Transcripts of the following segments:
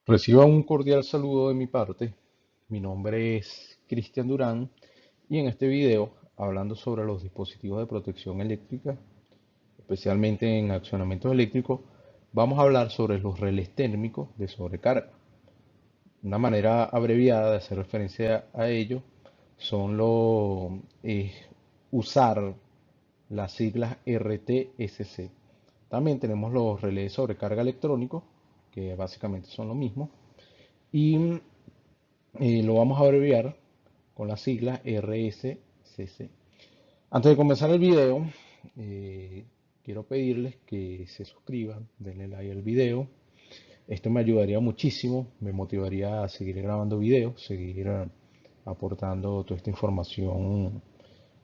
Reciba un cordial saludo de mi parte. Mi nombre es Cristian Durán y en este video, hablando sobre los dispositivos de protección eléctrica, especialmente en accionamientos eléctricos, vamos a hablar sobre los relés térmicos de sobrecarga. Una manera abreviada de hacer referencia a ello son usar las siglas RTSC. También tenemos los relés de sobrecarga electrónicos, que básicamente son lo mismo. Y lo vamos a abreviar con las siglas RSCC. Antes de comenzar el video, quiero pedirles que se suscriban, denle like al video. Esto me ayudaría muchísimo, me motivaría a seguir grabando videos, seguir aportando toda esta información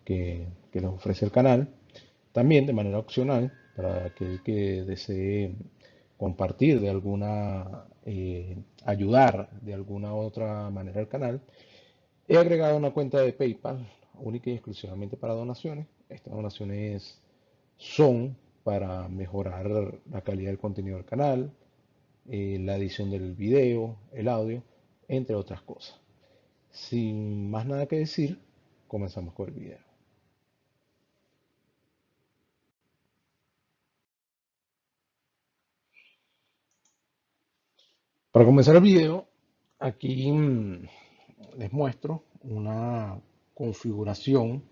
que les ofrece el canal. También de manera opcional, para aquel que desee compartir de alguna, ayudar de alguna otra manera al canal, he agregado una cuenta de PayPal única y exclusivamente para donaciones. Estas donaciones son para mejorar la calidad del contenido del canal, la edición del video, el audio, entre otras cosas. Sin más nada que decir, comenzamos con el video. Para comenzar el video, aquí les muestro una configuración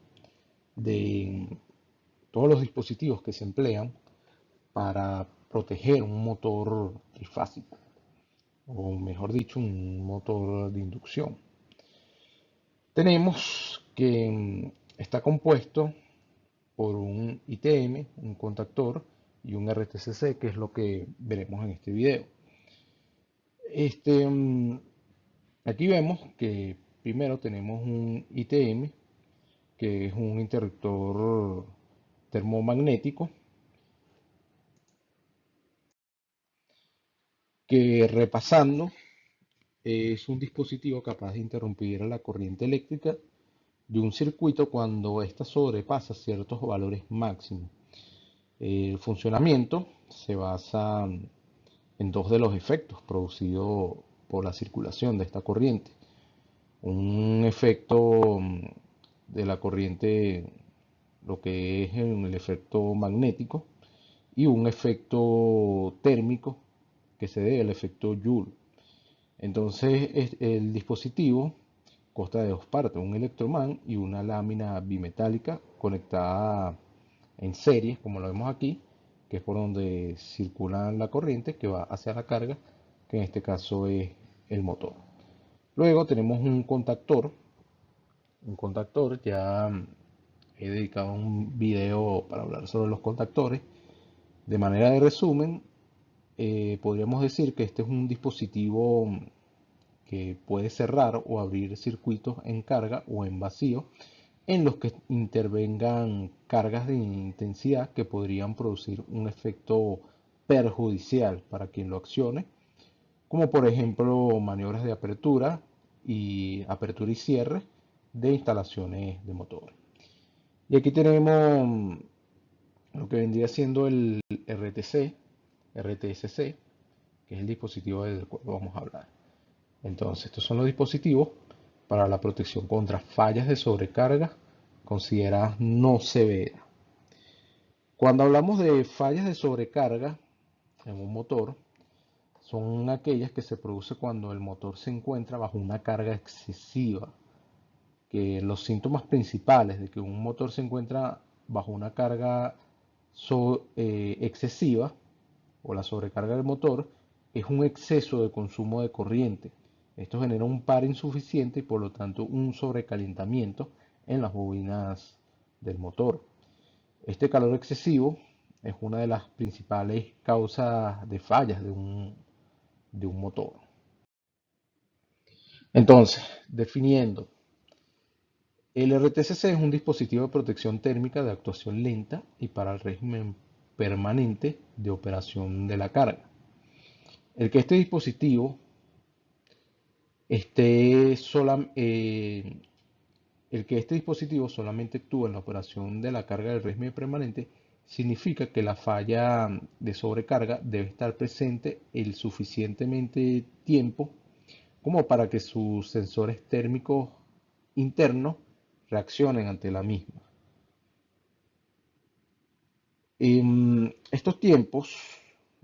de todos los dispositivos que se emplean para proteger un motor trifásico, o mejor dicho, un motor de inducción. Tenemos que está compuesto por un ITM, un contactor y un RTCC, que es lo que veremos en este video. Este, Aquí vemos que primero tenemos un ITM, que es un interruptor termomagnético, que repasando es un dispositivo capaz de interrumpir la corriente eléctrica de un circuito cuando ésta sobrepasa ciertos valores máximos. El funcionamiento se basa en dos de los efectos producidos por la circulación de esta corriente. Un efecto de la corriente, lo que es el efecto magnético, y un efecto térmico que se debe al efecto Joule. Entonces, el dispositivo consta de dos partes, un electromán y una lámina bimetálica conectada en serie, como lo vemos aquí, que es por donde circula la corriente que va hacia la carga, que en este caso es el motor. Luego tenemos un contactor, ya he dedicado un video para hablar sobre los contactores. De manera de resumen, podríamos decir que este es un dispositivo que puede cerrar o abrir circuitos en carga o en vacío en los que intervengan cargas de intensidad que podrían producir un efecto perjudicial para quien lo accione, como por ejemplo maniobras de apertura y cierre de instalaciones de motor. Y aquí tenemos lo que vendría siendo el RTSC, que es el dispositivo del cual vamos a hablar. Entonces, estos son los dispositivos para la protección contra fallas de sobrecarga consideradas no severas. Cuando hablamos de fallas de sobrecarga en un motor, son aquellas que se producen cuando el motor se encuentra bajo una carga excesiva. Que los síntomas principales de que un motor se encuentra bajo una carga excesiva o la sobrecarga del motor es un exceso de consumo de corriente. Esto genera un par insuficiente y por lo tanto un sobrecalentamiento en las bobinas del motor. Este calor excesivo es una de las principales causas de fallas de un motor. Entonces, definiendo, el RTCC es un dispositivo de protección térmica de actuación lenta y para el régimen permanente de operación de la carga. El que este dispositivo esté el que este dispositivo solamente actúa en la operación de la carga del régimen permanente significa que la falla de sobrecarga debe estar presente el suficientemente tiempo como para que sus sensores térmicos internos reaccionen ante la misma. Estos tiempos,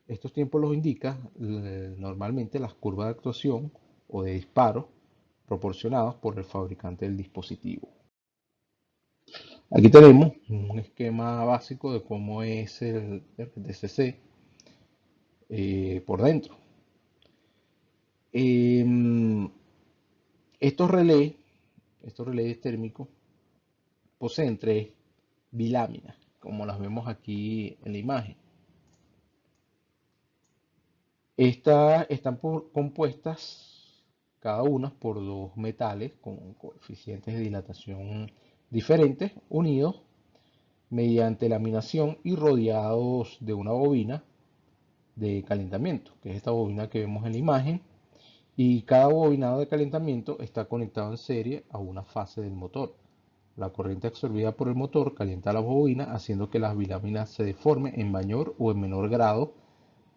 estos tiempos los indica normalmente las curvas de actuación o de disparo proporcionados por el fabricante del dispositivo. Aquí tenemos un esquema básico de cómo es el RTCC por dentro. Em, estos relés, estos relés térmicos poseen tres biláminas, como las vemos aquí en la imagen. Estas están compuestas cada una por dos metales con coeficientes de dilatación diferentes, unidos mediante laminación y rodeados de una bobina de calentamiento, que es esta bobina que vemos en la imagen, y cada bobinado de calentamiento está conectado en serie a una fase del motor. La corriente absorbida por el motor calienta la bobina, haciendo que las biláminas se deformen en mayor o en menor grado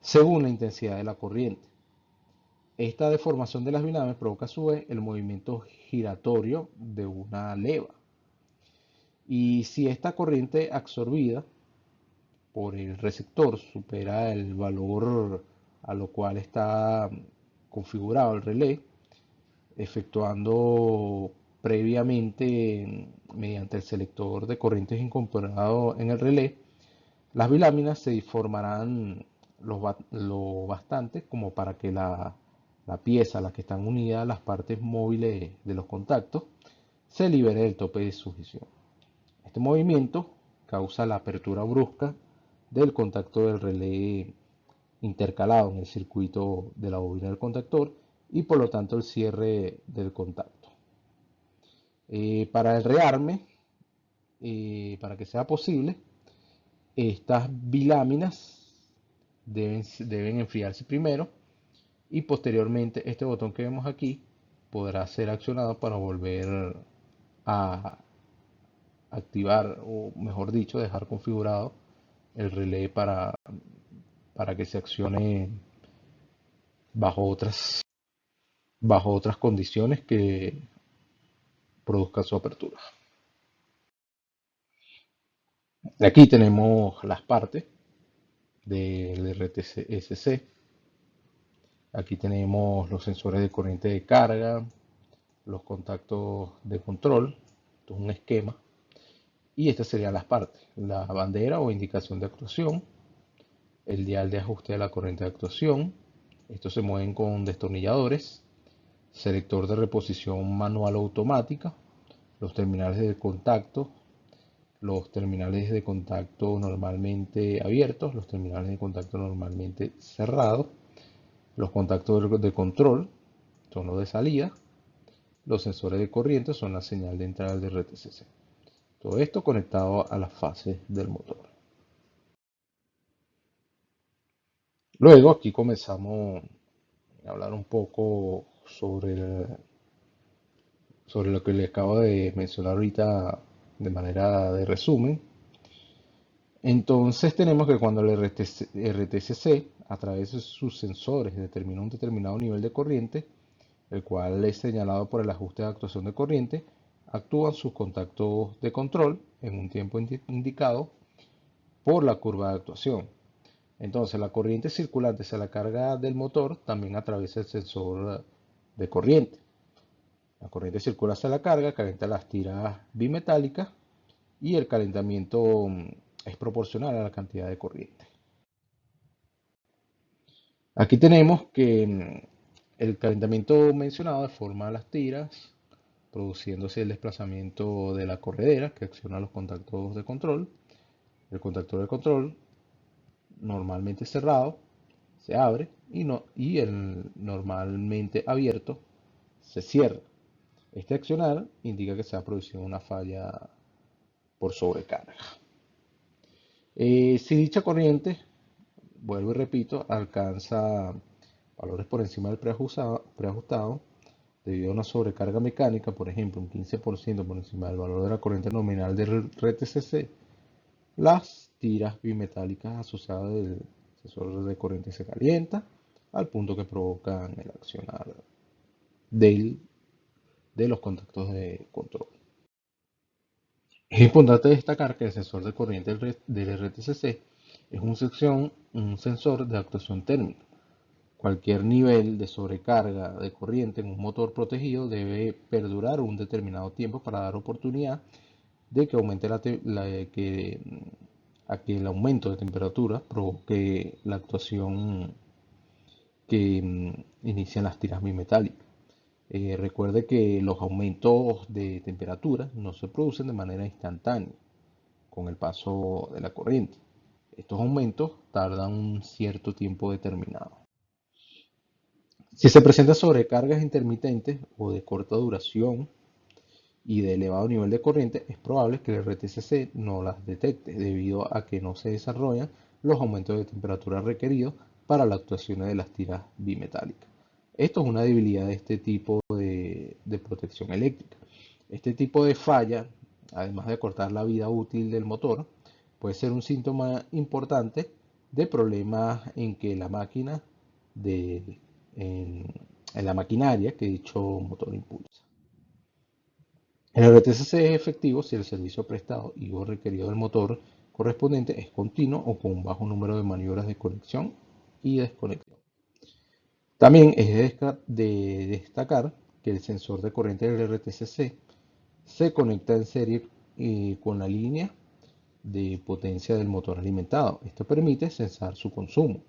según la intensidad de la corriente. Esta deformación de las biláminas provoca a su vez el movimiento giratorio de una leva. Y si esta corriente absorbida por el receptor supera el valor a lo cual está configurado el relé, efectuando previamente mediante el selector de corrientes incorporado en el relé, las biláminas se deformarán lo bastante como para que la pieza a la que están unidas las partes móviles de los contactos se libere del tope de sujeción. Este movimiento causa la apertura brusca del contacto del relé intercalado en el circuito de la bobina del contactor y por lo tanto el cierre del contacto. Para el rearme, para que sea posible, estas biláminas deben enfriarse primero y posteriormente este botón que vemos aquí podrá ser accionado para volver a activar o mejor dicho dejar configurado el relé para que se accione bajo otras condiciones que produzcan su apertura. Aquí tenemos las partes del RTSC. Aquí tenemos los sensores de corriente de carga, los contactos de control, esto es un esquema, y estas serían las partes, la bandera o indicación de actuación, el dial de ajuste de la corriente de actuación, estos se mueven con destornilladores, selector de reposición manual o automática, los terminales de contacto, los terminales de contacto normalmente abiertos, los terminales de contacto normalmente cerrados, los contactos de control son los de salida, los sensores de corriente son la señal de entrada del RTCC. Todo esto conectado a las fases del motor. Luego aquí comenzamos a hablar un poco sobre lo que les acabo de mencionar ahorita de manera de resumen. Entonces tenemos que cuando el RTCC a través de sus sensores determina un determinado nivel de corriente, el cual es señalado por el ajuste de actuación de corriente, actúan sus contactos de control en un tiempo indicado por la curva de actuación. Entonces la corriente circulante hacia la carga del motor también atraviesa el sensor de corriente. La corriente circula hacia la carga, calienta las tiras bimetálicas y el calentamiento es proporcional a la cantidad de corriente. Aquí tenemos que el calentamiento mencionado deforma las tiras, produciéndose el desplazamiento de la corredera que acciona los contactos de control. El contactor de control, normalmente cerrado, se abre y el normalmente abierto se cierra. Este accionar indica que se ha producido una falla por sobrecarga. Si dicha corriente, vuelvo y repito, alcanza valores por encima del preajustado debido a una sobrecarga mecánica, por ejemplo, un 15% por encima del valor de la corriente nominal del RTCC, las tiras bimetálicas asociadas del sensor de corriente se calienta al punto que provocan el accionar de los contactos de control. Es importante destacar que el sensor de corriente del RTCC es un sensor de actuación térmica. Cualquier nivel de sobrecarga de corriente en un motor protegido debe perdurar un determinado tiempo para dar oportunidad de que aumente a que el aumento de temperatura provoque la actuación que inician las tiras bimetálicas. Recuerde que los aumentos de temperatura no se producen de manera instantánea con el paso de la corriente. Estos aumentos tardan un cierto tiempo determinado. Si se presentan sobrecargas intermitentes o de corta duración y de elevado nivel de corriente, es probable que el RTCC no las detecte debido a que no se desarrollan los aumentos de temperatura requeridos para la actuación de las tiras bimetálicas. Esto es una debilidad de este tipo de protección eléctrica. Este tipo de falla, además de acortar la vida útil del motor, puede ser un síntoma importante de problemas en que la máquina en la maquinaria que dicho motor impulsa. El RTCC es efectivo si el servicio prestado y o requerido del motor correspondiente es continuo o con un bajo número de maniobras de conexión y desconexión. También es de destacar que el sensor de corriente del RTCC se conecta en serie con la línea de potencia del motor alimentado. Esto permite censar su consumo.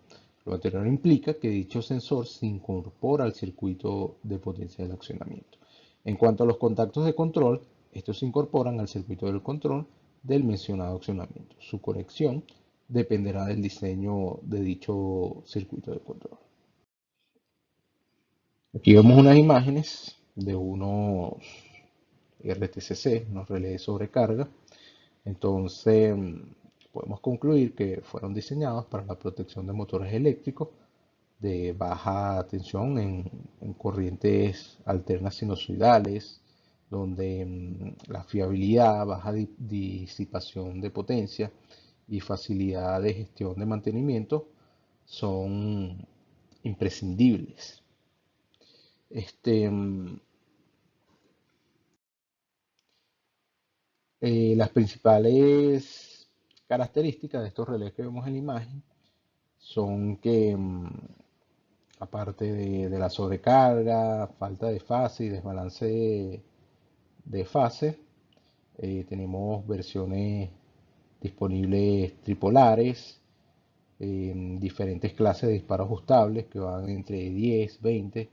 Lo anterior implica que dicho sensor se incorpora al circuito de potencia del accionamiento. En cuanto a los contactos de control, estos se incorporan al circuito del control del mencionado accionamiento. Su conexión dependerá del diseño de dicho circuito de control. Aquí vemos unas imágenes de unos RTCC, unos relés de sobrecarga. Entonces, podemos concluir que fueron diseñados para la protección de motores eléctricos de baja tensión en corrientes alternas sinusoidales, donde la fiabilidad, baja disipación de potencia y facilidad de gestión de mantenimiento son imprescindibles. Las principales características de estos relés que vemos en la imagen son que, aparte de la sobrecarga, falta de fase y desbalance de fase, tenemos versiones disponibles tripolares, diferentes clases de disparos ajustables que van entre 10, 20,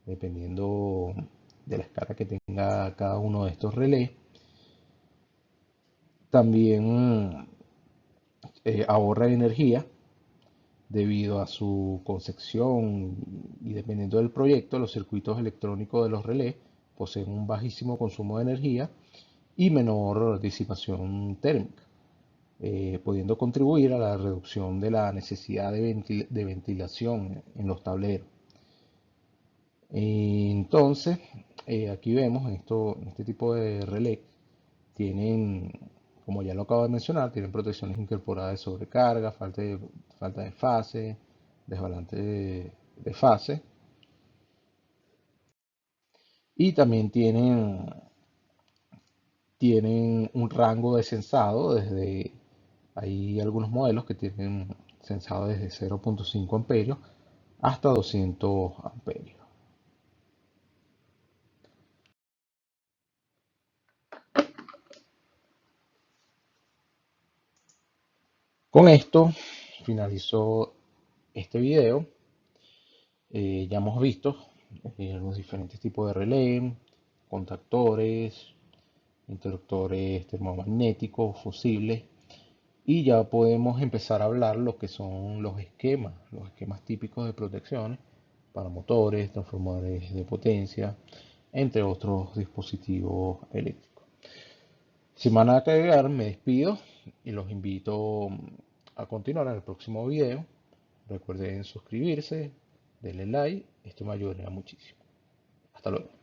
dependiendo de la escala que tenga cada uno de estos relés. También ahorra energía debido a su concepción y dependiendo del proyecto, los circuitos electrónicos de los relés poseen un bajísimo consumo de energía y menor disipación térmica, pudiendo contribuir a la reducción de la necesidad de ventilación en los tableros. Entonces, aquí vemos este tipo de relé tienen, como ya lo acabo de mencionar, tienen protecciones incorporadas de sobrecarga, falta de fase, desbalance de fase. Y también tienen un rango de sensado hay algunos modelos que tienen sensado desde 0.5 amperios hasta 200 amperios. Con esto finalizó este video. Ya hemos visto los diferentes tipos de relé, contactores, interruptores termomagnéticos, fusibles, y ya podemos empezar a hablar lo que son los esquemas típicos de protecciones para motores, transformadores de potencia, entre otros dispositivos eléctricos. Sin más nada que agregar, me despido y los invito a continuar en el próximo video. Recuerden suscribirse, denle like, esto me ayudaría muchísimo. Hasta luego.